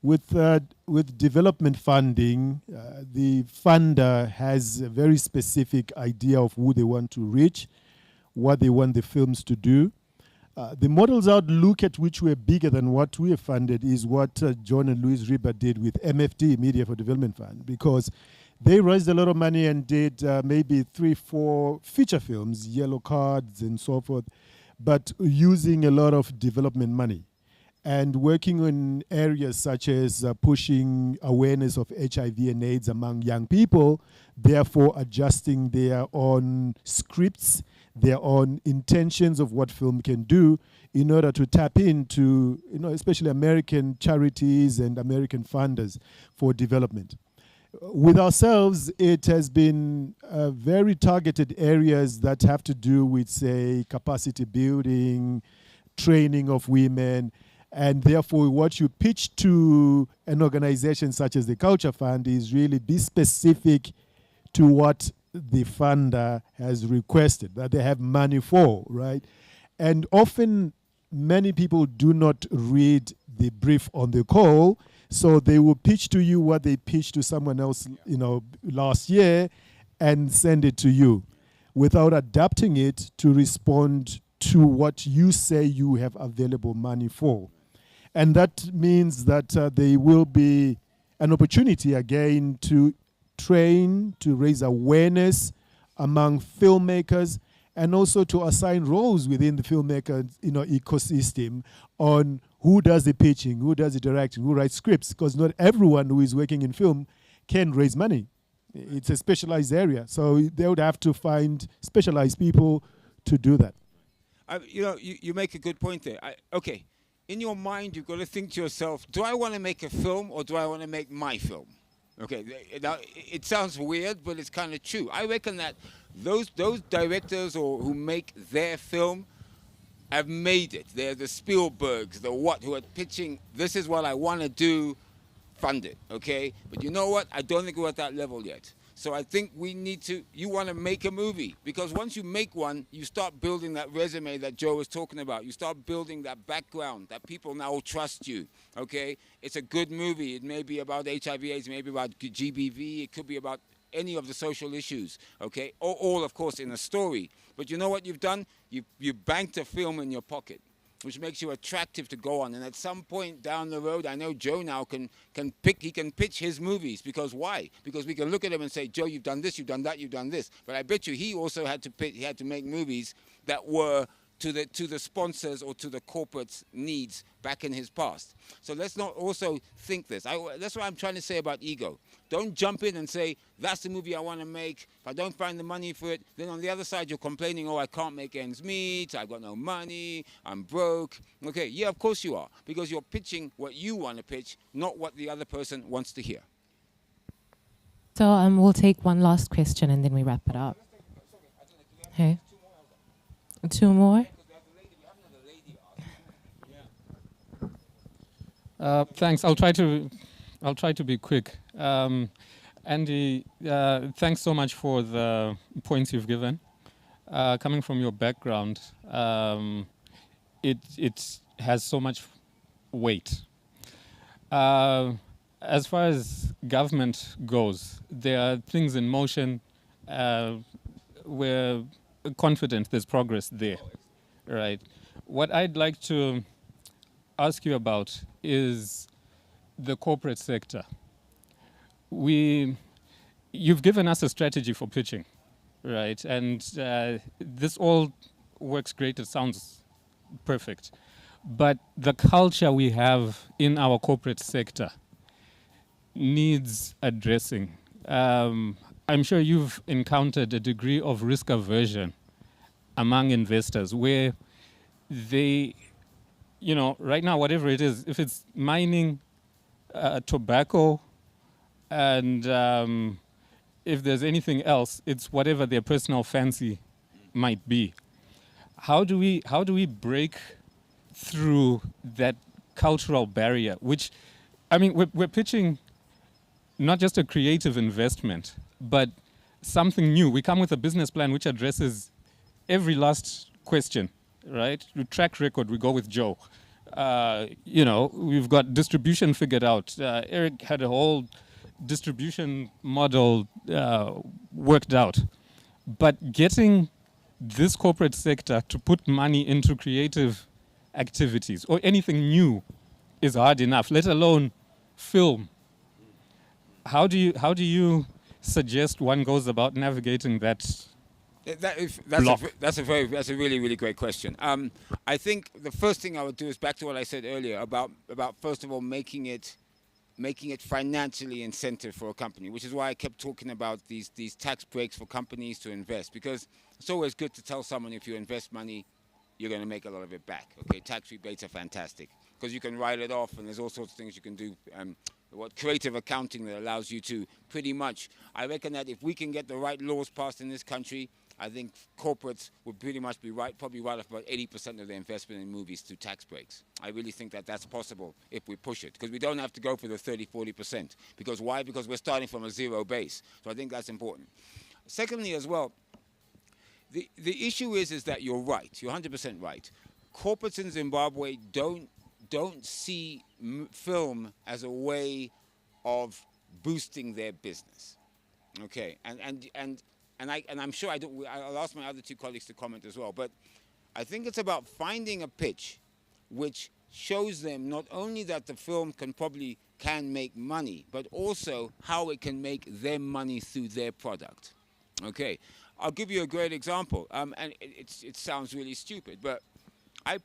S6: With development funding, the funder has a very specific idea of who they want to reach, what they want the films to do. The models outlook at which were bigger than what we have funded is what John and Louise Riba did with MFD, Media for Development Fund, because they raised a lot of money and did maybe 3-4 feature films, yellow cards and so forth, but using a lot of development money and working in areas such as pushing awareness of HIV and AIDS among young people, therefore adjusting their own scripts, their own intentions of what film can do in order to tap into, especially American charities and American funders for development. With ourselves, it has been very targeted areas that have to do with, say, capacity building, training of women, and therefore what you pitch to an organization such as the Culture Fund is really be specific to what the funder has requested, that they have money for, right? And often many people do not read the brief on the call, so they will pitch to you what they pitched to someone else, last year and send it to you without adapting it to respond to what you say you have available money for. And that means that there will be an opportunity again to train, to raise awareness among filmmakers, and also to assign roles within the filmmaker ecosystem on who does the pitching, who does the directing, who writes scripts, because not everyone who is working in film can raise money. It's a specialized area, so they would have to find specialized people to do that.
S2: You make a good point there. Okay. In your mind, you've got to think to yourself, do I want to make a film or do I want to make my film? Okay, now it sounds weird, but it's kind of true. I reckon that those directors who make their film have made it. They're the Spielbergs, who are pitching, this is what I want to do, fund it, okay? But you know what? I don't think we're at that level yet. So I think you want to make a movie, because once you make one, you start building that resume that Joe was talking about. You start building that background that people now trust you, okay? It's a good movie. It may be about HIV/AIDS, it may be about GBV, it could be about any of the social issues, okay? All, of course, in a story. But you know what you've done? You banked a film in your pocket, which makes you attractive to go on. And at some point down the road, I know Joe now can pitch his movies. Because why? Because we can look at him and say, Joe, you've done this, you've done that, you've done this. But I bet you he also had to make movies that were to the sponsors or to the corporate's needs back in his past. So let's not also think this. That's what I'm trying to say about ego. Don't jump in and say, that's the movie I want to make. If I don't find the money for it, then on the other side you're complaining, I can't make ends meet, I've got no money, I'm broke. Okay, yeah, of course you are, because you're pitching what you want to pitch, not what the other person wants to hear.
S1: So we'll take one last question and then we wrap it up. Okay. 2 more?
S7: Thanks. I'll try to be quick. Andy, thanks so much for the points you've given. Coming from your background, it has so much weight. As far as government goes, there are things in motion. We're confident there's progress there, right? What I'd like to ask you about is the corporate sector. You've given us a strategy for pitching, right? And this all works great. It sounds perfect. But the culture we have in our corporate sector needs addressing. I'm sure you've encountered a degree of risk aversion among investors where they, right now, whatever it is, if it's mining, tobacco, and if there's anything else, it's whatever their personal fancy might be. How do we break through that cultural barrier? Which, we're pitching not just a creative investment, but something new. We come with a business plan which addresses every last question, right? The track record, we go with Joe. We've got distribution figured out. Eric had a whole distribution model worked out. But getting this corporate sector to put money into creative activities or anything new is hard enough, let alone film. How do you suggest one goes about navigating that?
S2: That's a really, really great question. I think the first thing I would do is back to what I said earlier about first of all making it financially incentive for a company, which is why I kept talking about these tax breaks for companies to invest, because it's always good to tell someone if you invest money, you're going to make a lot of it back. Okay, tax rebates are fantastic because you can write it off, and there's all sorts of things you can do. Creative accounting that allows you to pretty much. I reckon that if we can get the right laws passed in this country, I think corporates would pretty much be probably write off about 80% of their investment in movies through tax breaks. I really think that that's possible if we push it, because we don't have to go for the 30-40%. Because why? Because we're starting from a zero base. So I think that's important. Secondly, as well, the issue is that you're right. You're 100% right. Corporates in Zimbabwe don't see film as a way of boosting their business. Okay, and I'm sure I'll ask my other two colleagues to comment as well, but I think it's about finding a pitch which shows them not only that the film can make money, but also how it can make them money through their product. Okay, I'll give you a great example, and it sounds really stupid, but I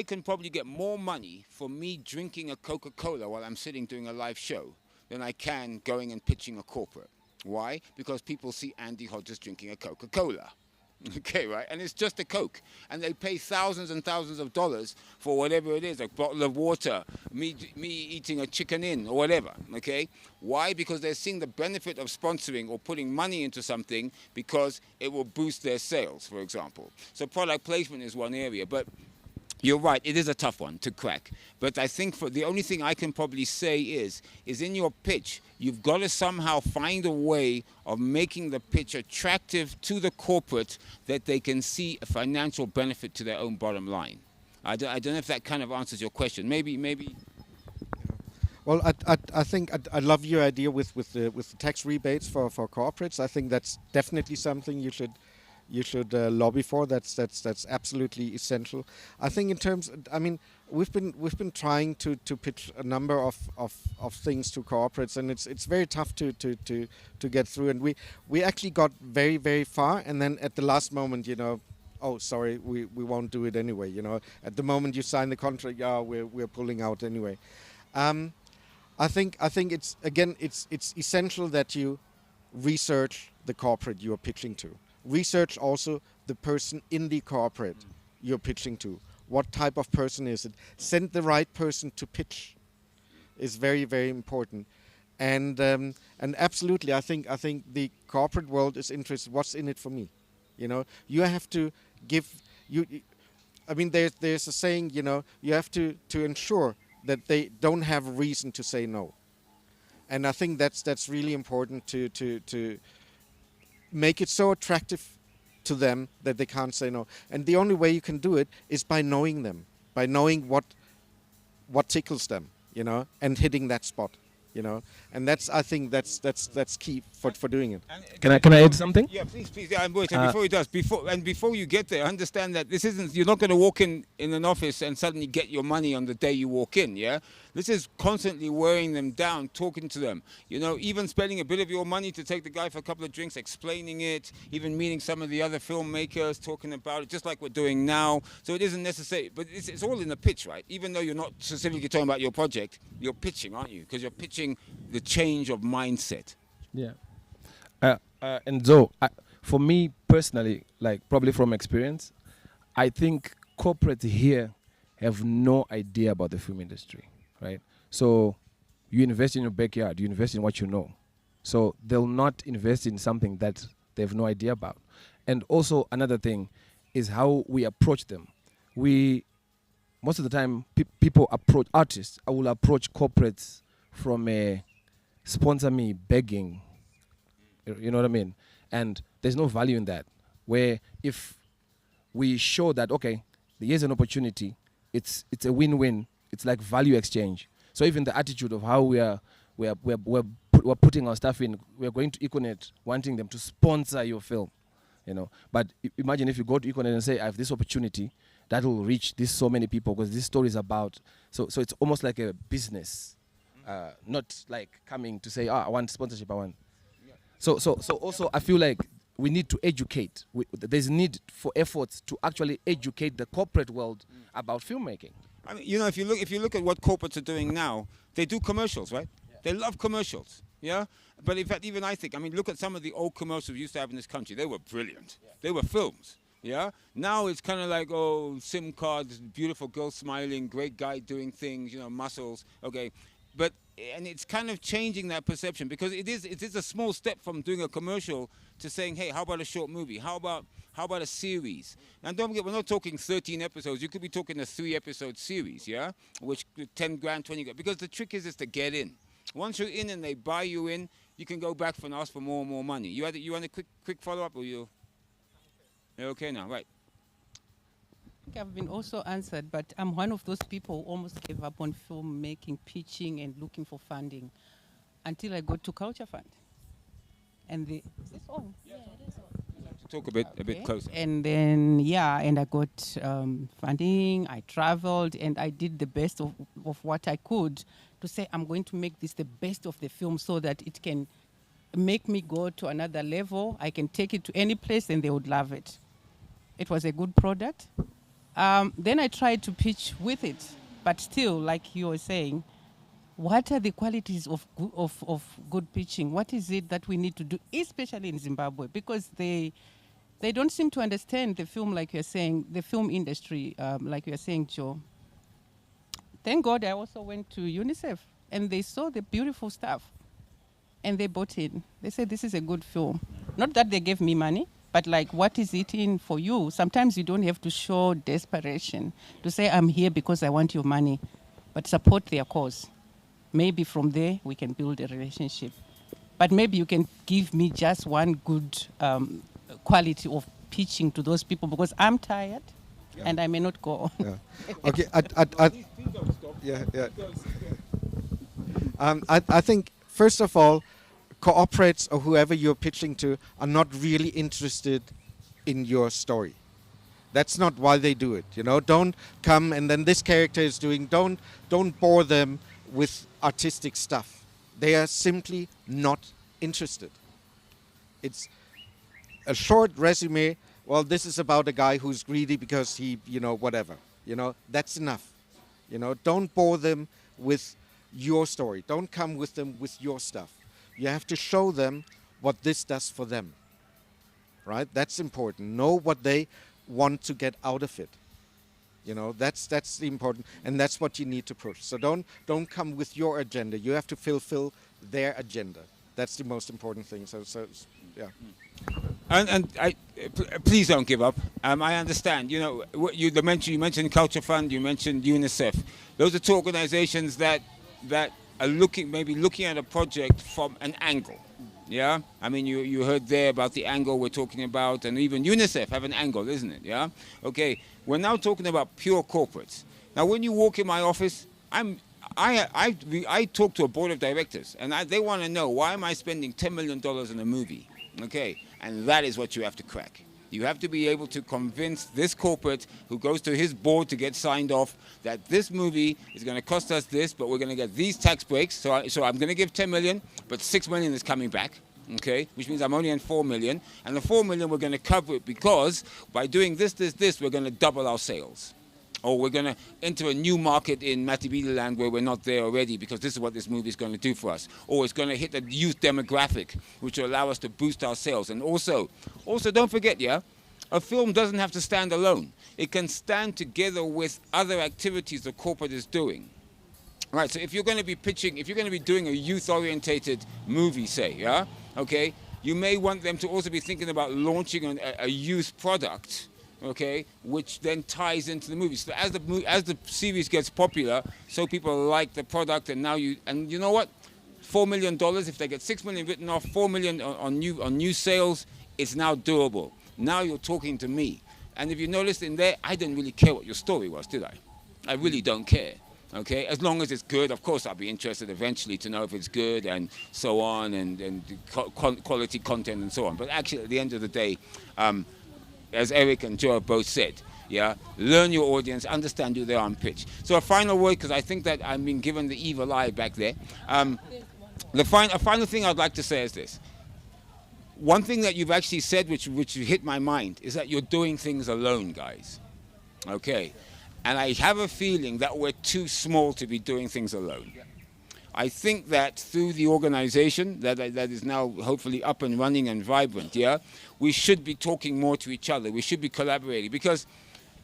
S2: can probably get more money for me drinking a Coca-Cola while I'm sitting doing a live show than I can going and pitching a corporate. Why? Because people see Andy Hodges drinking a Coca-Cola. Okay, right? And it's just a Coke. And they pay thousands and thousands of dollars for whatever it is, a bottle of water, me eating a chicken in, or whatever, okay? Why? Because they're seeing the benefit of sponsoring or putting money into something because it will boost their sales, for example. So product placement is one area, but you're right, it is a tough one to crack. But I think the only thing I can probably say is in your pitch, you've got to somehow find a way of making the pitch attractive to the corporate that they can see a financial benefit to their own bottom line. I don't know if that kind of answers your question. Maybe.
S4: Well, I think I love your idea with the tax rebates for corporates. I think that's definitely something you should lobby for. That's absolutely essential. I think in terms, we've been trying to pitch a number of things to corporates, and it's very tough to get through. And we actually got very, very far, and then at the last moment, oh, sorry, we won't do it anyway. At the moment you sign the contract, we're pulling out anyway. I think it's essential that you research the corporate you are pitching to. Research also the person in the corporate you're pitching to. What type of person is it? Send the right person to pitch is very, very important. And absolutely, I think the corporate world is interested. What's in it for me? You know, you have to give I mean, there's a saying, you know, you have to ensure that they don't have a reason to say no. And I think that's really important to make it so attractive to them that they can't say no. And the only way you can do it is by knowing them, by knowing what tickles them, you know, and hitting that spot, you know. And I think that's key for doing it.
S3: Can I add something?
S2: Yeah, please. Yeah, and wait. And before he does, before you get there, understand that this isn't. You're not going to walk in an office and suddenly get your money on the day you walk in. Yeah, this is constantly wearing them down, talking to them. You know, even spending a bit of your money to take the guy for a couple of drinks, explaining it, even meeting some of the other filmmakers, talking about it, just like we're doing now. So it isn't necessary, but it's all in the pitch, right? Even though you're not specifically talking about your project, you're pitching, aren't you? Because you're pitching the change of mindset.
S3: Yeah. And so, for me personally, like probably from experience, I think corporates here have no idea about the film industry, right? So you invest in your backyard, you invest in what you know. So they'll not invest in something that they have no idea about. And also another thing is how we approach them. Most of the time, people approach artists. I will approach corporates from a sponsor me begging. You know what I mean? And there's no value in that. Where if we show that, okay, here's an opportunity, it's a win-win. It's like value exchange. So even the attitude of how we're putting our stuff in, we're going to Econet wanting them to sponsor your film, you know. But imagine if you go to Econet and say, I have this opportunity that will reach this so many people because this story is about. So it's almost like a business, not like coming to say, I want sponsorship, I want. So also I feel like we need to educate. There's need for efforts to actually educate the corporate world about filmmaking.
S2: I mean, you know, if you look at what corporates are doing now, they do commercials, right? Yeah. They love commercials, yeah? But in fact, even I think, I mean, look at some of the old commercials we used to have in this country. They were brilliant. Yeah. They were films, yeah? Now it's kind of like, oh, SIM cards, beautiful girl smiling, great guy doing things, you know, muscles, okay. And it's kind of changing that perception because it is a small step from doing a commercial to saying, hey, how about a short movie? How about a series? And don't forget, we're not talking 13 episodes. You could be talking a 3-episode series, yeah? Which 10 grand, 20 grand. Because the trick is to get in. Once you're in and they buy you in, you can go back and ask for more and more money. You want a quick follow-up or you're okay now? Right.
S8: I've been also answered, but I'm one of those people who almost gave up on filmmaking, pitching, and looking for funding until I got to Culture Fund. And is this on? Yeah, it is on.
S2: Talk a bit closer.
S8: And then, and I got funding, I traveled, and I did the best of what I could to say, I'm going to make this the best of the film so that it can make me go to another level. I can take it to any place and they would love it. It was a good product. Then I tried to pitch with it, but still, like you were saying, what are the qualities of good pitching? What is it that we need to do, especially in Zimbabwe? Because they don't seem to understand the film, like you're saying, the film industry, like you're saying, Joe. Thank God I also went to UNICEF, and they saw the beautiful stuff, and they bought it. They said, this is a good film. Not that they gave me money, but like, what is it in for you? Sometimes you don't have to show desperation to say, I'm here because I want your money, but support their cause. Maybe from there we can build a relationship. But maybe you can give me just one good quality of pitching to those people because I'm tired and I may not go.
S4: Yeah. Okay. I think, first of all, corporates or whoever you're pitching to are not really interested in your story. That's not why they do it. You know, don't come and then this character is doing. Don't bore them with artistic stuff. They are simply not interested. It's a short resume. Well, this is about a guy who's greedy because he, whatever. That's enough. Don't bore them with your story. Don't come with them with your stuff. You have to show them what this does for them, right? That's important. Know what they want to get out of it. That's important, and that's what you need to push. So don't come with your agenda. You have to fulfill their agenda. That's the most important thing. Yeah.
S2: And please don't give up. I understand. You know, you mentioned Culture Fund. You mentioned UNICEF. Those are two organizations that are looking at a project from an angle. Yeah, I mean, you heard there about the angle we're talking about, and even UNICEF have an angle, isn't it? Yeah. Okay. We're now talking about pure corporates. Now, when you walk in my office, I talk to a board of directors, and they want to know, why am I spending $10 million on a movie? Okay, and that is what you have to crack. You have to be able to convince this corporate who goes to his board to get signed off that this movie is going to cost us this, but we're going to get these tax breaks. So I'm going to give 10 million, but 6 million is coming back. Okay, which means I'm only in 4 million, and the 4 million we're going to cover it because by doing this, we're going to double our sales. Or we're going to enter a new market in Mutede land where we're not there already because this is what this movie is going to do for us. Or it's going to hit a youth demographic, which will allow us to boost our sales. And also don't forget, yeah, a film doesn't have to stand alone. It can stand together with other activities the corporate is doing. Right, so if you're going to be pitching, if you're going to be doing a youth-orientated movie, say, yeah, okay, you may want them to also be thinking about launching a youth product, okay, which then ties into the movie. So as the series gets popular, so people like the product, and you know what? $4 million, if they get 6 million written off, 4 million on new sales, it's now doable. Now you're talking to me. And if you noticed in there, I didn't really care what your story was, did I? I really don't care. Okay, as long as it's good, of course I'll be interested eventually to know if it's good and so on, and quality content and so on. But actually, at the end of the day, as Eric and Joe have both said, yeah, learn your audience, understand who they are on pitch. So a final word, because I think that I'm being given the evil eye back there. A final thing I'd like to say is this. One thing that you've actually said, which hit my mind, is that you're doing things alone, guys. Okay. And I have a feeling that we're too small to be doing things alone. I think that through the organization that is now hopefully up and running and vibrant, yeah, we should be talking more to each other. We should be collaborating because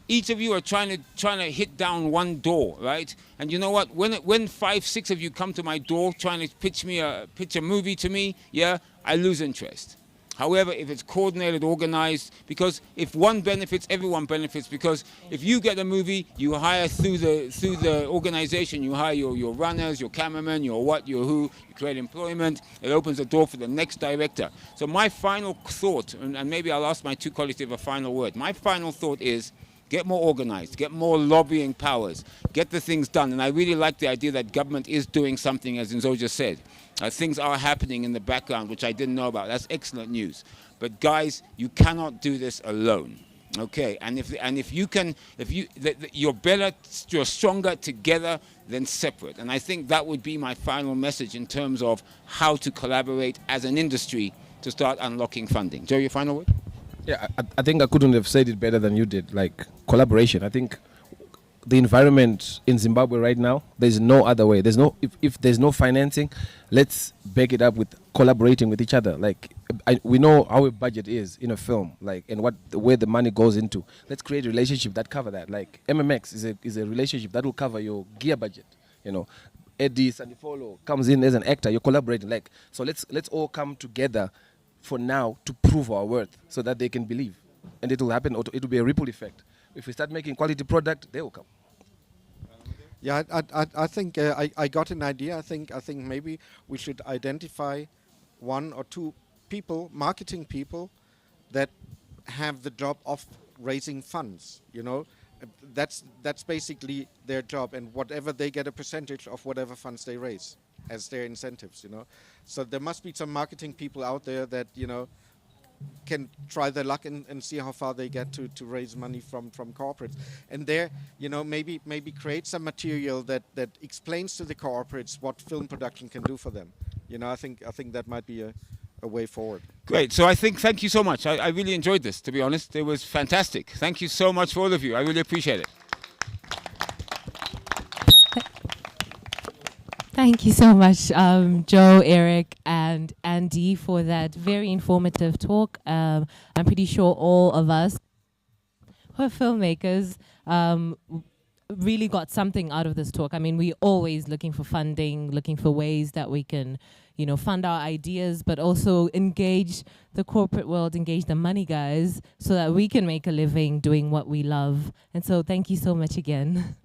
S2: each of you are trying to hit down one door, right? And you know what? When 5, 6 of you come to my door trying to pitch a movie to me, yeah, I lose interest. However, if it's coordinated, organized, because if one benefits, everyone benefits. Because if you get a movie, you hire through the organization, you hire your runners, your cameramen, your what, your who, you create employment. It opens the door for the next director. So my final thought, and maybe I'll ask my two colleagues to have a final word. My final thought is, get more organized, get more lobbying powers, get the things done. And I really like the idea that government is doing something, as Nzo just said. Things are happening in the background, which I didn't know about. That's excellent news. But guys, you cannot do this alone. Okay, you're stronger together than separate. And I think that would be my final message in terms of how to collaborate as an industry to start unlocking funding. Joe, your final word?
S3: Yeah, I think I couldn't have said it better than you did. Like collaboration. I think the environment in Zimbabwe right now, there's no other way. There's no if there's no financing, let's back it up with collaborating with each other. Like we know how a budget is in a film, like and where the money goes into. Let's create a relationship that cover that. Like MMX is a relationship that will cover your gear budget. You know, Eddie Sanifolo comes in as an actor. You're collaborating. Like so, let's all come together for now to prove our worth, so that they can believe, and it will happen. It will be a ripple effect. If we start making quality product, they will come.
S4: Yeah, I think I got an idea. I think maybe we should identify 1 or 2 people, marketing people, that have the job of raising funds. You know, that's basically their job, and whatever they get a percentage of whatever funds they raise as their incentives. You know, so there must be some marketing people out there that can try their luck and see how far they get to raise money from corporates. And there, maybe create some material that explains to the corporates what film production can do for them. I think that might be a way forward.
S2: Great. So thank you so much. I really enjoyed this, to be honest. It was fantastic. Thank you so much for all of you. I really appreciate it.
S1: Thank you so much, Joe, Eric, and Andy, for that very informative talk. I'm pretty sure all of us who are filmmakers really got something out of this talk. I mean, we're always looking for funding, looking for ways that we can, you know, fund our ideas, but also engage the corporate world, engage the money guys, so that we can make a living doing what we love. And so thank you so much again.